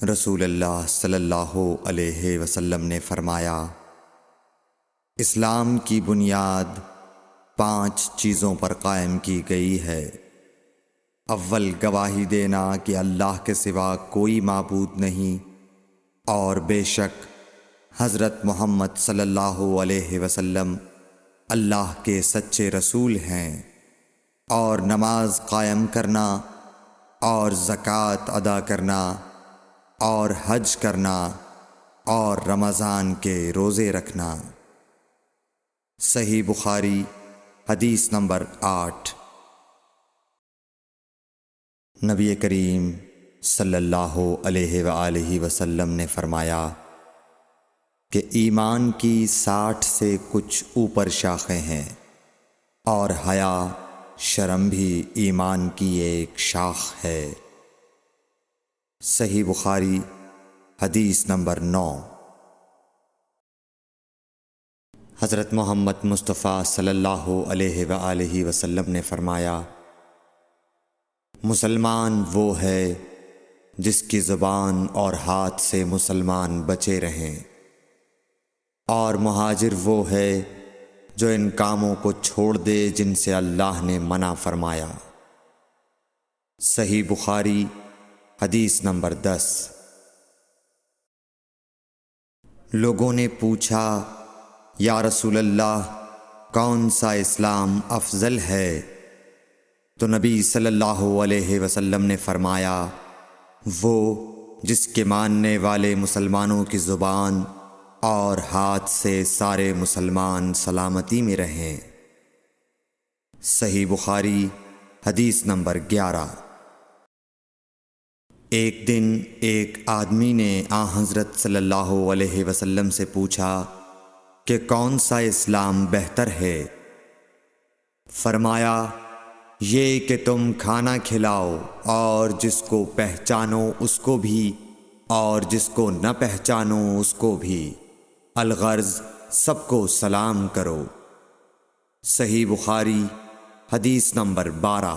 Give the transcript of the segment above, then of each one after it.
رسول اللہ صلی اللہ علیہ وسلم نے فرمایا، اسلام کی بنیاد 5 چیزوں پر قائم کی گئی ہے۔ اول، گواہی دینا کہ اللہ کے سوا کوئی معبود نہیں اور بے شک حضرت محمد صلی اللہ علیہ وسلم اللہ کے سچے رسول ہیں، اور نماز قائم کرنا اور زکوٰۃ ادا کرنا اور حج کرنا اور رمضان کے روزے رکھنا۔ صحیح بخاری حدیث نمبر 8۔ نبی کریم صلی اللہ علیہ وآلہ وسلم نے فرمایا کہ ایمان کی 60 سے کچھ اوپر شاخیں ہیں، اور حیا شرم بھی ایمان کی ایک شاخ ہے۔ صحیح بخاری حدیث نمبر 9۔ حضرت محمد مصطفیٰ صلی اللہ علیہ وآلہ وسلم نے فرمایا، مسلمان وہ ہے جس کی زبان اور ہاتھ سے مسلمان بچے رہیں، اور مہاجر وہ ہے جو ان کاموں کو چھوڑ دے جن سے اللہ نے منع فرمایا۔ صحیح بخاری حدیث نمبر 10۔ لوگوں نے پوچھا، یا رسول اللہ، کون سا اسلام افضل ہے؟ تو نبی صلی اللہ علیہ وسلم نے فرمایا، وہ جس کے ماننے والے مسلمانوں کی زبان اور ہاتھ سے سارے مسلمان سلامتی میں رہیں۔ صحیح بخاری حدیث نمبر 11۔ ایک دن ایک آدمی نے حضرت صلی اللہ علیہ وسلم سے پوچھا کہ کون سا اسلام بہتر ہے؟ فرمایا، یہ کہ تم کھانا کھلاؤ اور جس کو پہچانو اس کو بھی اور جس کو نہ پہچانو اس کو بھی، الغرض سب کو سلام کرو۔ صحیح بخاری حدیث نمبر 12۔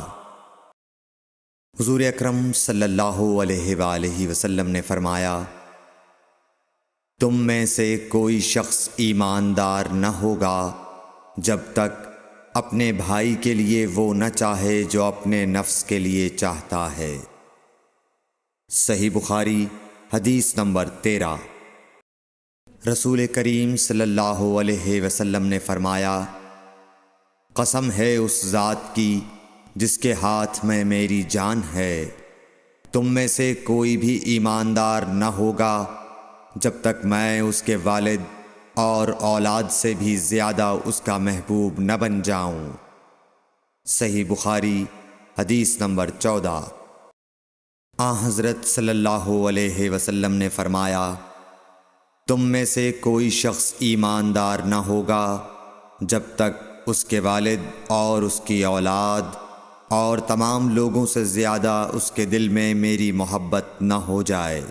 حضور اکرم صلی اللہ علیہ وآلہ وسلم نے فرمایا، تم میں سے کوئی شخص ایماندار نہ ہوگا جب تک اپنے بھائی کے لیے وہ نہ چاہے جو اپنے نفس کے لیے چاہتا ہے۔ صحیح بخاری حدیث نمبر 13۔ رسول کریم صلی اللہ علیہ وسلم نے فرمایا، قسم ہے اس ذات کی جس کے ہاتھ میں میری جان ہے، تم میں سے کوئی بھی ایماندار نہ ہوگا جب تک میں اس کے والد اور اولاد سے بھی زیادہ اس کا محبوب نہ بن جاؤں۔ صحیح بخاری حدیث نمبر 14۔ حضرت صلی اللہ علیہ وسلم نے فرمایا، تم میں سے کوئی شخص ایماندار نہ ہوگا جب تک اس کے والد اور اس کی اولاد اور تمام لوگوں سے زیادہ اس کے دل میں میری محبت نہ ہو جائے۔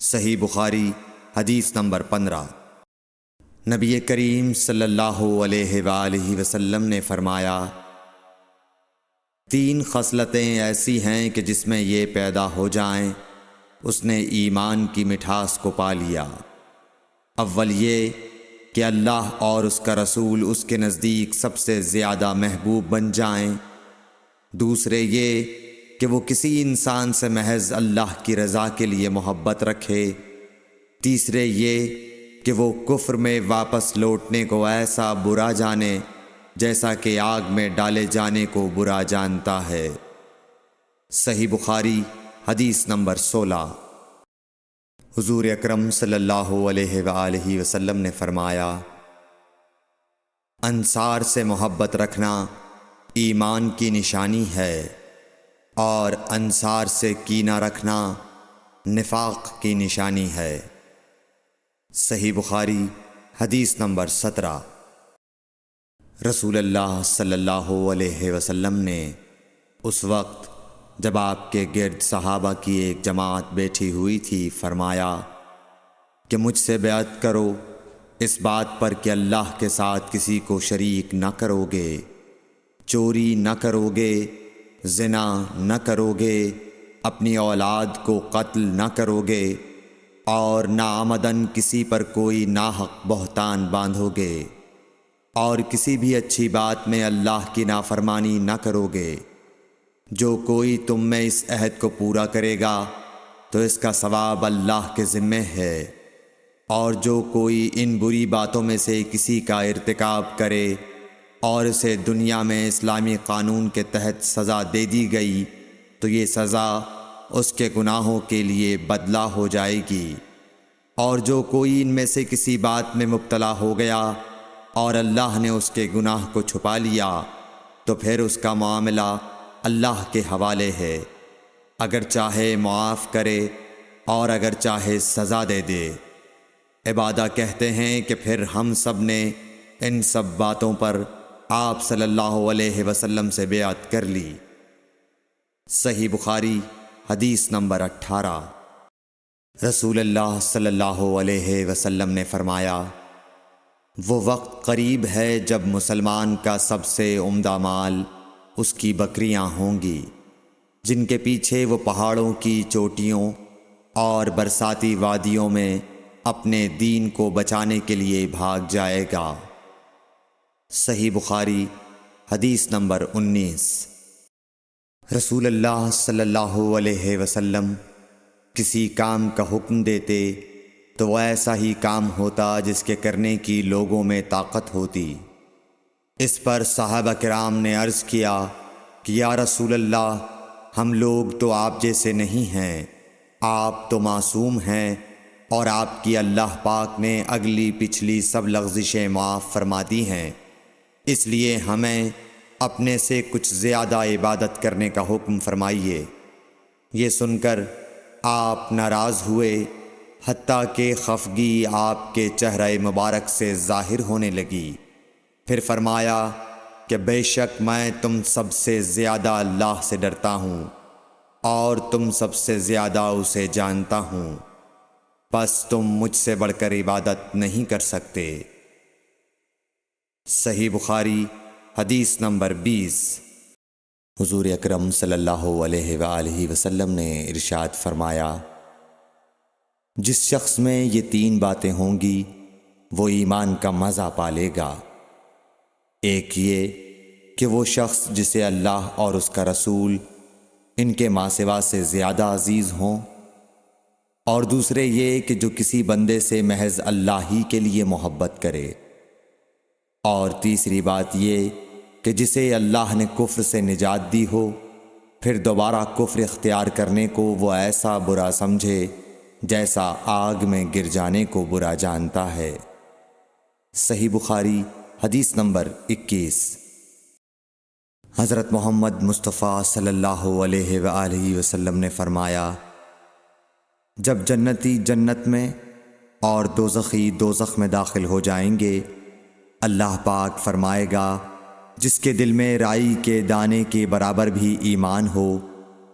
صحیح بخاری حدیث نمبر 15۔ نبی کریم صلی اللہ علیہ وآلہ وسلم نے فرمایا، 3 خصلتیں ایسی ہیں کہ جس میں یہ پیدا ہو جائیں اس نے ایمان کی مٹھاس کو پا لیا۔ اول یہ کہ اللہ اور اس کا رسول اس کے نزدیک سب سے زیادہ محبوب بن جائیں۔ دوسرے یہ کہ وہ کسی انسان سے محض اللہ کی رضا کے لیے محبت رکھے۔ تیسرے یہ کہ وہ کفر میں واپس لوٹنے کو ایسا برا جانے جیسا کہ آگ میں ڈالے جانے کو برا جانتا ہے۔ صحیح بخاری حدیث نمبر 16۔ حضور اکرم صلی اللہ علیہ وآلہ وسلم نے فرمایا، انصار سے محبت رکھنا ایمان کی نشانی ہے، اور انصار سے کینہ رکھنا نفاق کی نشانی ہے۔ صحیح بخاری حدیث نمبر 17۔ رسول اللہ صلی اللہ علیہ وسلم نے اس وقت جب آپ کے گرد صحابہ کی ایک جماعت بیٹھی ہوئی تھی فرمایا کہ مجھ سے بیعت کرو اس بات پر کہ اللہ کے ساتھ کسی کو شریک نہ کرو گے، چوری نہ کرو گے، زنا نہ کرو گے، اپنی اولاد کو قتل نہ کرو گے اور نہ عمدن کسی پر کوئی ناحق بہتان باندھو گے اور کسی بھی اچھی بات میں اللہ کی نافرمانی نہ کرو گے۔ جو کوئی تم میں اس عہد کو پورا کرے گا تو اس کا ثواب اللہ کے ذمے ہے، اور جو کوئی ان بری باتوں میں سے کسی کا ارتکاب کرے اور اسے دنیا میں اسلامی قانون کے تحت سزا دے دی گئی تو یہ سزا اس کے گناہوں کے لیے بدلہ ہو جائے گی، اور جو کوئی ان میں سے کسی بات میں مبتلا ہو گیا اور اللہ نے اس کے گناہ کو چھپا لیا تو پھر اس کا معاملہ اللہ کے حوالے ہے، اگر چاہے معاف کرے اور اگر چاہے سزا دے دے۔ عبادہ کہتے ہیں کہ پھر ہم سب نے ان سب باتوں پر آپ صلی اللہ علیہ وسلم سے بیعت کر لی۔ صحیح بخاری حدیث نمبر 18۔ رسول اللہ صلی اللہ علیہ وسلم نے فرمایا، وہ وقت قریب ہے جب مسلمان کا سب سے عمدہ مال اس کی بکریاں ہوں گی، جن کے پیچھے وہ پہاڑوں کی چوٹیوں اور برساتی وادیوں میں اپنے دین کو بچانے کے لیے بھاگ جائے گا۔ صحیح بخاری حدیث نمبر 19۔ رسول اللہ صلی اللہ علیہ وسلم کسی کام کا حکم دیتے تو وہ ایسا ہی کام ہوتا جس کے کرنے کی لوگوں میں طاقت ہوتی۔ اس پر صحابہ کرام نے عرض کیا کہ یا رسول اللہ، ہم لوگ تو آپ جیسے نہیں ہیں، آپ تو معصوم ہیں اور آپ کی اللہ پاک نے اگلی پچھلی سب لغزشیں معاف فرما دی ہیں، اس لیے ہمیں اپنے سے کچھ زیادہ عبادت کرنے کا حکم فرمائیے۔ یہ سن کر آپ ناراض ہوئے، حتیٰ کہ خفگی آپ کے چہرہ مبارک سے ظاہر ہونے لگی۔ پھر فرمایا کہ بے شک میں تم سب سے زیادہ اللہ سے ڈرتا ہوں اور تم سب سے زیادہ اسے جانتا ہوں، بس تم مجھ سے بڑھ کر عبادت نہیں کر سکتے۔ صحیح بخاری حدیث نمبر 20۔ حضور اکرم صلی اللہ علیہ وآلہ وسلم نے ارشاد فرمایا، جس شخص میں یہ 3 باتیں ہوں گی وہ ایمان کا مزہ پالے گا۔ ایک یہ کہ وہ شخص جسے اللہ اور اس کا رسول ان کے ماں سوا سے زیادہ عزیز ہوں، اور دوسرے یہ کہ جو کسی بندے سے محض اللہ ہی کے لیے محبت کرے، اور تیسری بات یہ کہ جسے اللہ نے کفر سے نجات دی ہو پھر دوبارہ کفر اختیار کرنے کو وہ ایسا برا سمجھے جیسا آگ میں گر جانے کو برا جانتا ہے۔ صحیح بخاری حدیث نمبر 21۔ حضرت محمد مصطفیٰ صلی اللہ علیہ وآلہ وسلم نے فرمایا، جب جنتی جنت میں اور دوزخی دوزخ میں داخل ہو جائیں گے، اللہ پاک فرمائے گا جس کے دل میں رائی کے دانے کے برابر بھی ایمان ہو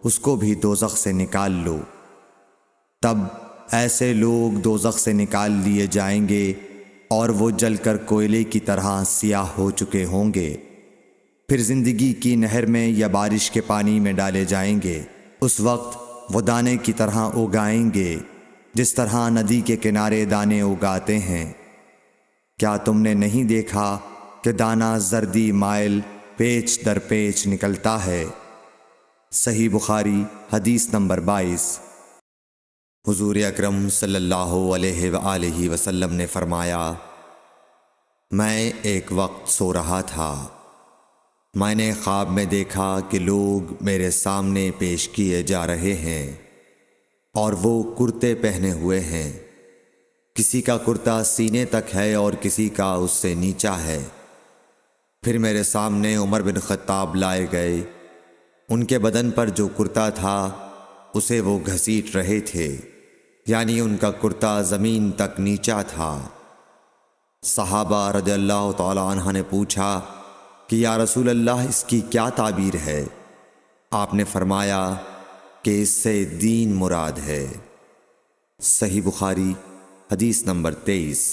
اس کو بھی دوزخ سے نکال لو۔ تب ایسے لوگ دوزخ سے نکال لیے جائیں گے اور وہ جل کر کوئلے کی طرح سیاہ ہو چکے ہوں گے، پھر زندگی کی نہر میں یا بارش کے پانی میں ڈالے جائیں گے۔ اس وقت وہ دانے کی طرح اگائیں گے جس طرح ندی کے کنارے دانے اگاتے ہیں۔ کیا تم نے نہیں دیکھا کہ دانہ زردی مائل پیچ در پیچ نکلتا ہے؟ صحیح بخاری حدیث نمبر 22۔ حضور اکرم صلی اللہ علیہ وآلہ وسلم نے فرمایا، میں ایک وقت سو رہا تھا، میں نے خواب میں دیکھا کہ لوگ میرے سامنے پیش کیے جا رہے ہیں اور وہ کرتے پہنے ہوئے ہیں، کسی کا کرتا سینے تک ہے اور کسی کا اس سے نیچا ہے۔ پھر میرے سامنے عمر بن خطاب لائے گئے، ان کے بدن پر جو کرتا تھا اسے وہ گھسیٹ رہے تھے، یعنی ان کا کرتا زمین تک نیچا تھا۔ صحابہ رضی اللہ تعالی عنہ نے پوچھا کہ یا رسول اللہ اس کی کیا تعبیر ہے؟ آپ نے فرمایا کہ اس سے دین مراد ہے۔ صحیح بخاری حدیث نمبر 23۔